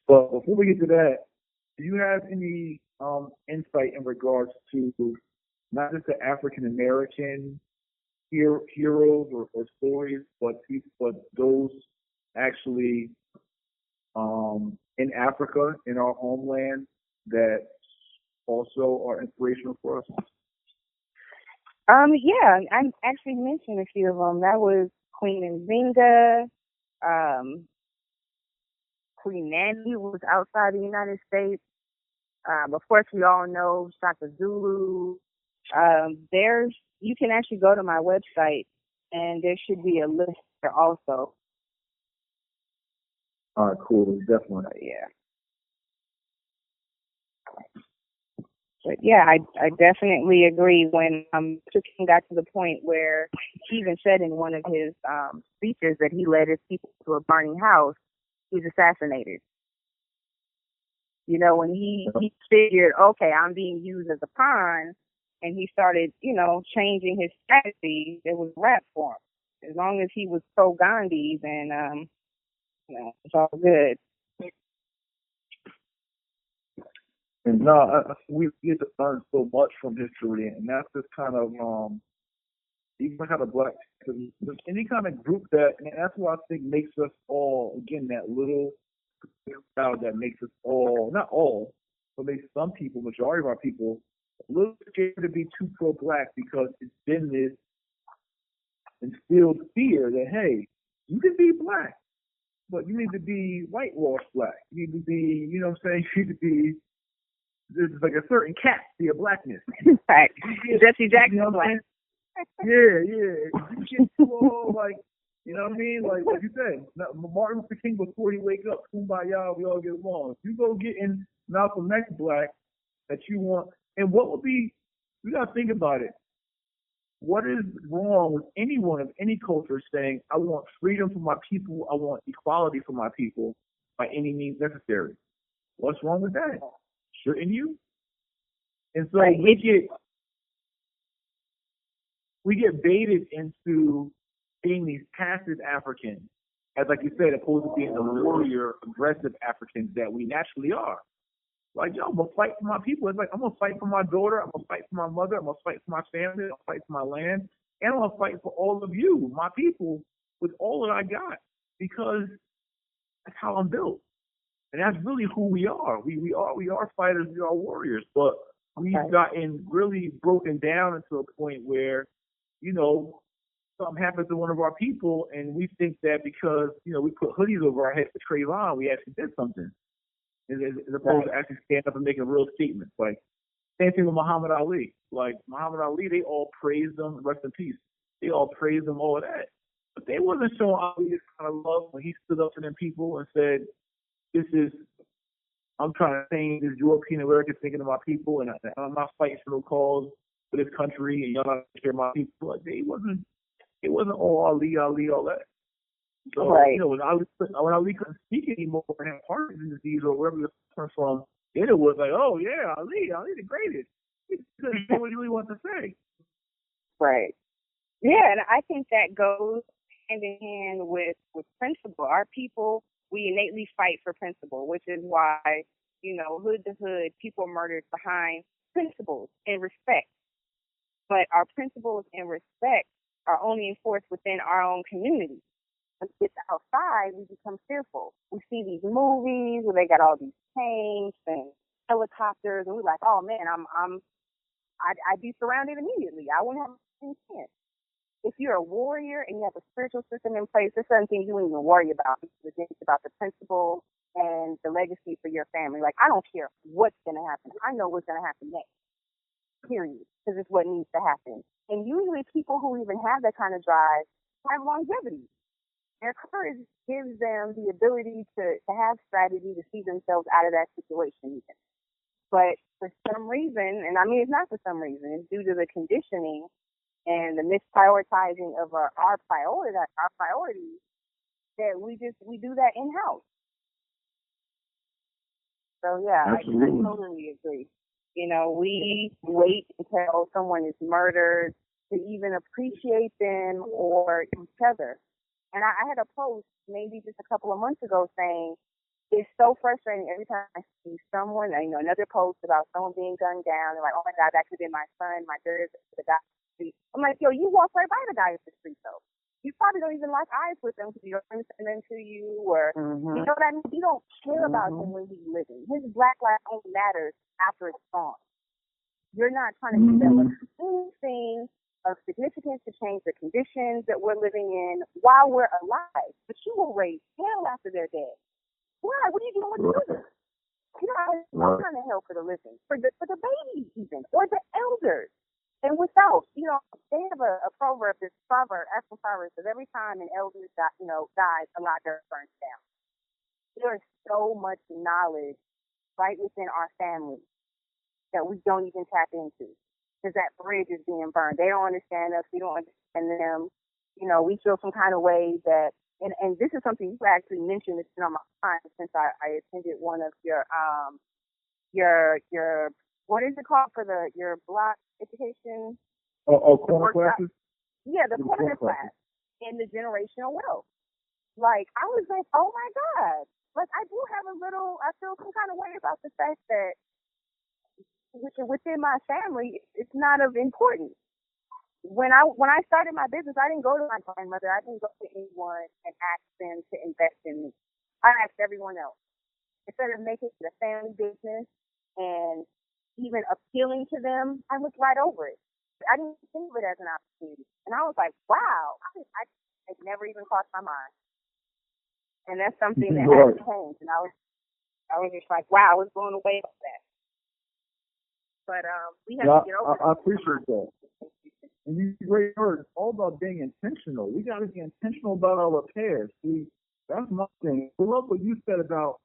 But before we get to that, do you have any insight in regards to not just the African American heroes or stories, but those actually in Africa, in our homeland, that also are inspirational for us? Yeah, I actually mentioned a few of them. That was Queen Nzinga, um, Queen Nanny was outside the United States. Of course, we all know Shaka Zulu. There's You can actually go to my website, and there should be a list there also. All right, cool, definitely. Yeah. But yeah, I definitely agree. When King got to the point where he even said in one of his speeches that he led his people to a burning house, he's assassinated. You know, when he figured, okay, I'm being used as a pawn, and he started, changing his strategy, it was a wrap for him. As long as he was pro Gandhi, then it's all good. And no, we get to learn so much from history, and that's just kind of even kind of black. Because any kind of group and that's what I think makes us all, again, that little crowd that makes us all, not all, but makes some people, majority of our people, a little scared to be too pro-black, because it's been this instilled fear that, hey, you can be black, but you need to be whitewashed black. You need to be, you know what I'm saying? You need to be, there's like a certain cap to your blackness. Right. Jesse Jackson black. Yeah. You get too all like, you know what I mean? Like you said, Martin Luther King, before he wake up, kumbaya, we all get along. If you go getting Malcolm X black that you want, and what would be, you got to think about it. What is wrong with anyone of any culture saying, I want freedom for my people, I want equality for my people by any means necessary? What's wrong with that? Shouldn't you? And so we get baited into being these passive Africans, as like you said, opposed to being the warrior, aggressive Africans that we naturally are. Like, yo, I'm gonna fight for my people. It's like, I'm gonna fight for my daughter, I'm gonna fight for my mother, I'm gonna fight for my family, I'm gonna fight for my land, and I'm gonna fight for all of you, my people, with all that I got, because that's how I'm built. And that's really who we are. We are fighters, we are warriors, but we've gotten really broken down into a point where, something happens to one of our people, and we think that because, we put hoodies over our heads for Trayvon, we actually did something. As opposed to actually stand up and making real statements. Like, same thing with Muhammad Ali. Like, Muhammad Ali, they all praised him, rest in peace. They all praised him, all of that. But they wasn't showing Ali this kind of love when he stood up to them people and said, I'm trying to change this European American thinking of my people, and I'm not fighting for no cause for this country, and y'all not care my people. Like, it wasn't all Ali, all that. So, when Ali couldn't speak anymore and had Parkinson's disease or wherever it was from, then it was like, oh yeah, Ali the greatest. He couldn't say what he really wanted to say. Right. Yeah, and I think that goes hand in hand with principle. Our people, we innately fight for principle, which is why, hood to hood, people are murdered behind principles and respect. But our principles and respect are only enforced within our own community. When we get outside, we become fearful. We see these movies where they got all these tanks and helicopters, and we're like, oh man, I'd be surrounded immediately. I wouldn't have any chance. If you're a warrior and you have a spiritual system in place, there's certain things you don't even worry about. It's about the principle and the legacy for your family. Like, I don't care what's going to happen. I know what's going to happen next, period, because it's what needs to happen. And usually people who even have that kind of drive have longevity. Their courage gives them the ability to have strategy to see themselves out of that situation even. But for some reason, and I mean it's not for some reason, it's due to the conditioning and the misprioritizing of our priorities, that we do that in-house. So yeah, I totally agree. We wait until someone is murdered to even appreciate them or each other. And I had a post maybe just a couple of months ago saying, it's so frustrating every time I see someone, another post about someone being gunned down. They're like, oh my God, that could have been my son, my daughter, the guy. I'm like, yo, you walk right by the guy at the street though. You probably don't even lock eyes with them because you don't send them to you, or you know what I mean. You don't care about him when he's living. His black life only matters after it's gone. You're not trying to develop anything of significance to change the conditions that we're living in while we're alive. But you will raise hell after they're dead. Why? What are you doing with the living? You're not trying to help for the living, for the babies even, or the elders. And without, they have a proverb, this proverb, African proverb, says every time an elder dies, a lot dirt burns down. There is so much knowledge right within our family that we don't even tap into, because that bridge is being burned. They don't understand us. We don't understand them. We feel some kind of way that, and this is something you actually mentioned. It's been on my mind since I attended one of your what is it called for your block education? Corner classes? Yeah, the corner class in the generational wealth. Like, I was like, oh my God. Like, I feel some kind of way about the fact that within my family, it's not of importance. When I started my business, I didn't go to my grandmother. I didn't go to anyone and ask them to invest in me. I asked everyone else. Instead of making it a family business and even appealing to them, I looked right over it. I didn't think of it as an opportunity. And I was like, wow, it never even crossed my mind. And that's something that has changed. And I was just like, wow, I was blown away by that. But we have to get over it. I appreciate that. And you great word. It's all about being intentional. We got to be intentional about our repairs. See, that's my thing. I love what you said about,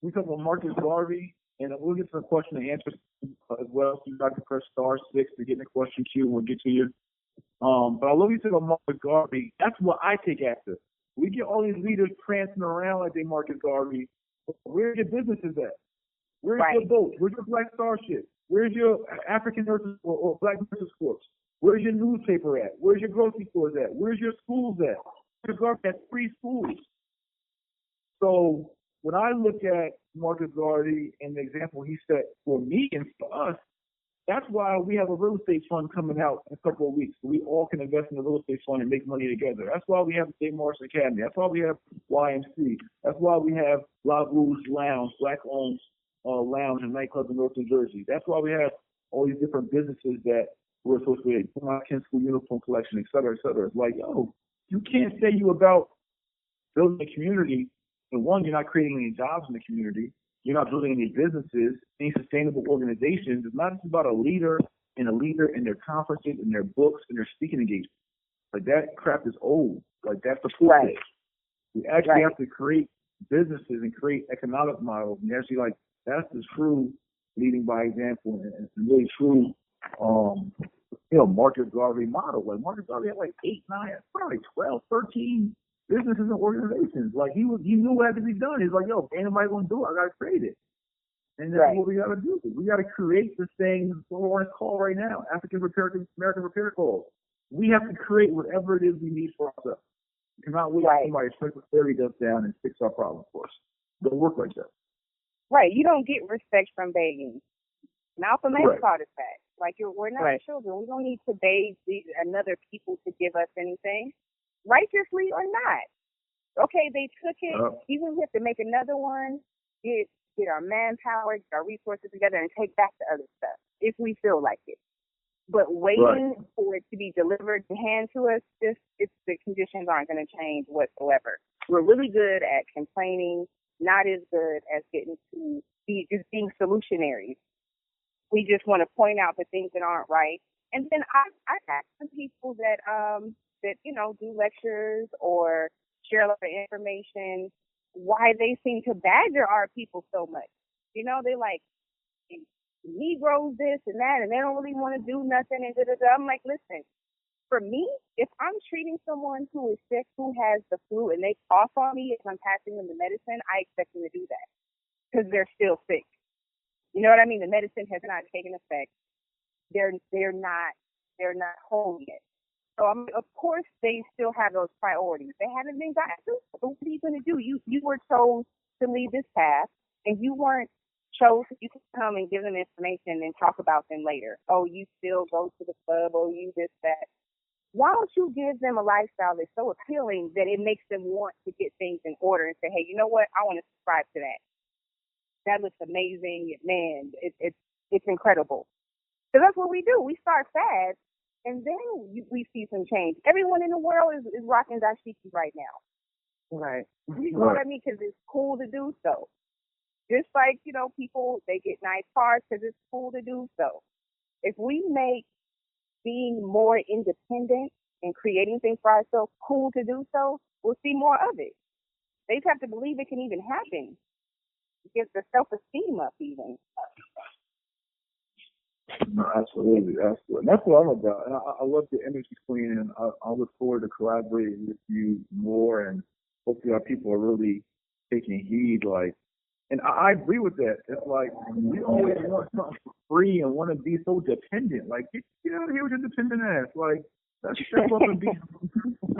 we talk about Marcus Garvey, and we'll get to the question and answer as well. So you got to press *6 to get in the question queue. We'll get to you. But I love you said about Marcus Garvey. That's what I take after. We get all these leaders prancing around like they Marcus Garvey. Where's your businesses at? Where's your boat? Where's your Black Starship? Where's your African nurses or Black nurses corps? Where's your newspaper at? Where's your grocery stores at? Where's your schools at? Marcus Garvey has 3 schools. So when I look at Marcus Garvey and the example he set for me and for us, that's why we have a real estate fund coming out in a couple of weeks. We all can invest in the real estate fund and make money together. That's why we have the State Morrison Academy. That's why we have Y.M.C. That's why we have La Rouge Lounge, Black-owned lounge and nightclub in North New Jersey. That's why we have all these different businesses that we're associated with, my Ken School Uniform Collection, et cetera, et cetera. It's like, yo, you can't say you about building a community, and one, you're not creating any jobs in the community. You're not building any businesses, any sustainable organizations. It's not just about a leader and their conferences and their books and their speaking engagements. Like, that crap is old. Like, that's the point. We actually have to create businesses and create economic models. And actually, like, that's the true leading by example and really true, Marcus Garvey model. Like, Marcus Garvey had like 8, 9, probably 12, 13 businesses and organizations. Like, he knew what had to be done. He's like, yo, ain't nobody gonna do it. I gotta create it. And that's what we gotta do. We gotta create this thing. What we're on a call right now, American Repair Calls. We have to create whatever it is we need for ourselves. We cannot wait for somebody to strike the fairy dust down and fix our problems for us. It doesn't work like that. Right. You don't get respect from begging. Malcolm X taught us that. Like, we're not children. We don't need to beg another people to give us anything, righteously or not. Okay, they took it. Even if we have to make another one, get our manpower, get our resources together, and take back the other stuff if we feel like it. But waiting for it to be delivered and handed to us, the conditions aren't going to change whatsoever. We're really good at complaining, not as good as getting to just being solutionaries. We just want to point out the things that aren't right. And then I ask some people that do lectures or share a lot of information, why they seem to badger our people so much. They like Negroes this and that, and they don't really want to do nothing. And I'm like, listen, for me, if I'm treating someone who is sick, who has the flu, and they cough on me as I'm passing them the medicine, I expect them to do that because they're still sick. You know what I mean? The medicine has not taken effect. They're not home yet. So of course they still have those priorities. They haven't been gotten to. So what are you going to do? You were told to lead this path, and you weren't chose, you could come and give them information and talk about them later. Oh, you still go to the club, oh, you this, that. Why don't you give them a lifestyle that's so appealing that it makes them want to get things in order and say, hey, you know what? I want to subscribe to that. That looks amazing. Man, it's incredible. So that's what we do. We start fast, and then we see some change. Everyone in the world is rocking dashiki right now. Right. You know what I mean? Because it's cool to do so. Just like, people, they get nice cars because it's cool to do so. If we make being more independent and creating things for ourselves cool to do so, we'll see more of it. They just have to believe it can even happen. Get the self-esteem up even. No, absolutely. That's what I'm about. And I love the energy, Queen, and I look forward to collaborating with you more, and hopefully our people are really taking heed. And I agree with that. It's like we always want something for free and want to be so dependent. Like, get out of here with your dependent ass. Like, let's step up and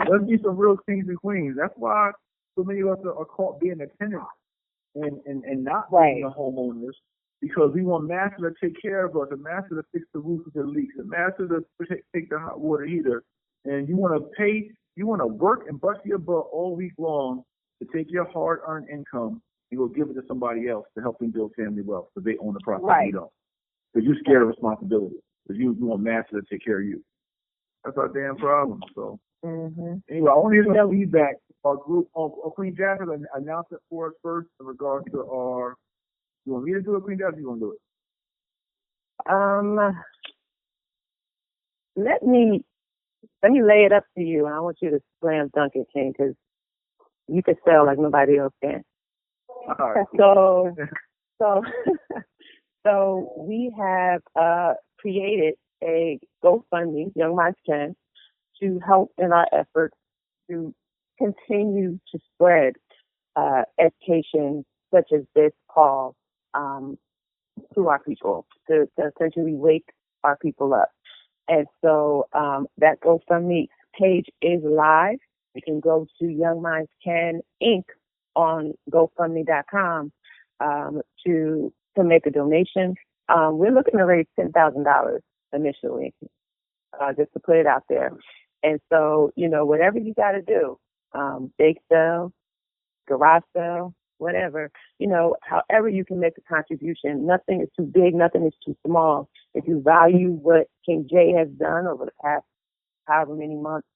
let's be some real kings and queens. That's why so many of us are caught being attendants and not being the homeowners, because we want master to take care of us, a master to fix the roof of the leaks, a master to take the hot water heater. And you want to work and bust your butt all week long to take your hard-earned income and go give it to somebody else to help them build family wealth, because they own the property, you don't. Because you're scared of responsibility. Because you want master to take care of you. That's our damn problem. So anyway, I want to hear some feedback. Our group, Queen Jasmine announced it for us first in regards to our. You want me to do it, Queen Jasmine? You want to do it? Let me lay it up to you, and I want you to slam dunk it, King, because you can sell like nobody else can. All right. So we have created a GoFundMe, Young Minds Can, to help in our efforts to continue to spread education such as this call to our people, to essentially wake our people up. And so that GoFundMe page is live. You can go to Young Minds Can Inc. on GoFundMe.com to make a donation. We're looking to raise $10,000 initially, just to put it out there. And so, whatever you got to do, bake sale, garage sale, whatever, however you can make a contribution. Nothing is too big, nothing is too small. If you value what King Jay has done over the past however many months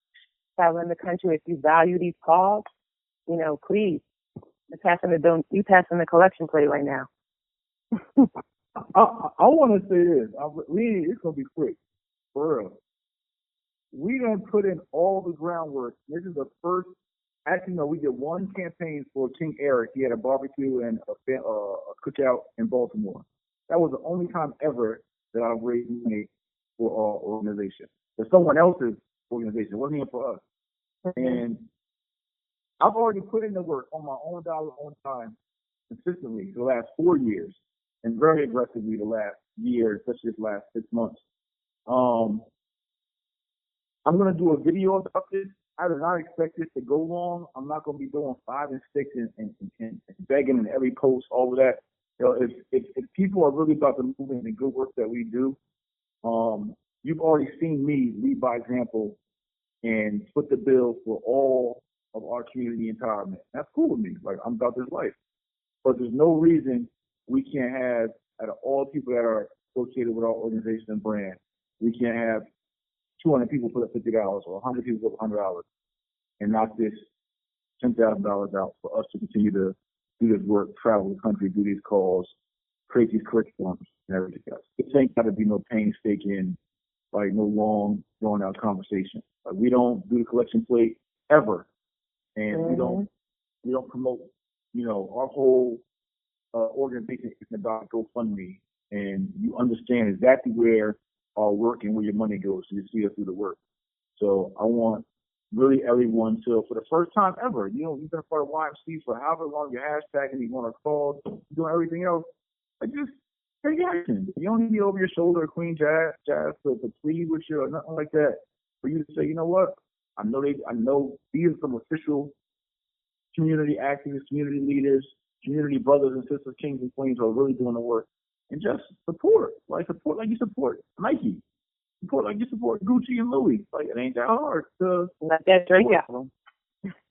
traveling the country, if you value these calls, please, you're passing the collection plate right now. I want to say this. It's going to be quick, for real. We done put in all the groundwork. This is the first. Actually, no, we did one campaign for King Eric. He had a barbecue and a cookout in Baltimore. That was the only time ever that I've raised money for our organization. For someone else's organization. It wasn't even for us. And I've already put in the work on my own dollar, on time, consistently for the last 4 years, and very aggressively the last year, especially this last 6 months. I'm going to do a video about this. I do not expect this to go long. I'm not going to be doing 5 and 6 and begging in every post, all of that. If people are really about to move in the good work that we do, you've already seen me lead by example and foot the bill for all of our community empowerment. That's cool with me. Like, I'm about this life. But there's no reason we can't have, out of all people that are associated with our organization and brand, we can't have 200 people put up $50 or 100 people put up $100 and knock this $10,000 out for us to continue to do this work, travel the country, do these calls, create these curriculums and everything else. It ain't got to be no painstaking, like no long, drawn out conversation. Like, we don't do the collection plate ever, and we don't promote. Our whole organization is about GoFundMe, and you understand exactly where our work and where your money goes, so you see us do the work. So I want really everyone to, for the first time ever, you've been part of Y.M.C. for however long, you're hashtagging, you want to call, doing everything else, like, just take action. You don't need to be over your shoulder, Queen Jazz to plead with you or nothing like that. For you to say, you know what, I know these are some official community activists, community leaders, community brothers and sisters, kings and queens who are really doing the work. And just support like you support Nike. Support like you support Gucci and Louis. Like, it ain't that hard to Like that Drake album.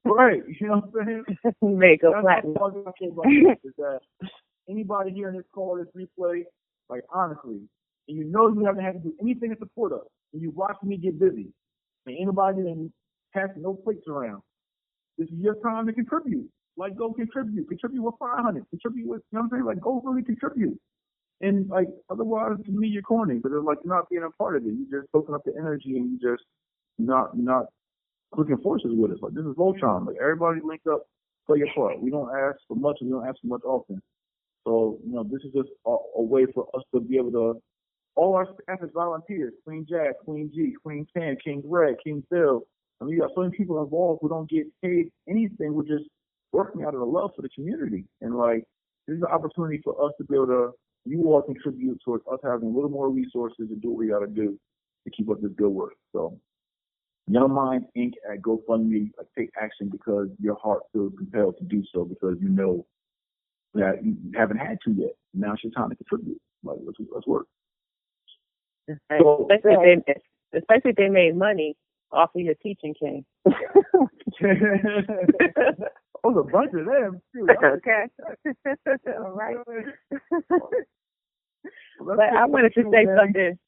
Right. You know what I'm saying? Make a That's platinum. all I say about this, is that anybody hearing this call, this replay, like, honestly, and you know you haven't had to do anything to support us, and you watch me get busy, and anybody then passing no plates around. This is your time to contribute. Like, go contribute. Contribute with 500. Contribute with, you know what I'm saying? Like, go really contribute. And, like, otherwise, to me, you're corny, because it's like you're not being a part of it. You're just soaking up the energy, and you just not clicking forces with us. Like, this is Voltron. Like, everybody link up, play your part. We don't ask for much, and we don't ask for much often. So, you know, this is just a way for us to be able to, all our staff is volunteers. Queen Jack, Queen G, Queen Ken, King Red, King Phil. I mean, you got so many people involved who don't get paid anything. We're just working out of the love for the community. And, like, this is an opportunity for us to be able to, you all contribute towards us having a little more resources to do what we got to do to keep up this good work. So, Young Minds Inc. at GoFundMe, like, take action because your heart feels compelled to do so, because you know that you haven't had to yet. Now it's your time to contribute. Like, let's work. So, especially if they made money off of your teaching, King. Oh, a bunch of them too. Okay. All right. But I wanted to say something.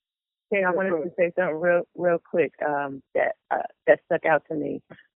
King, I wanted to say something real quick that stuck out to me.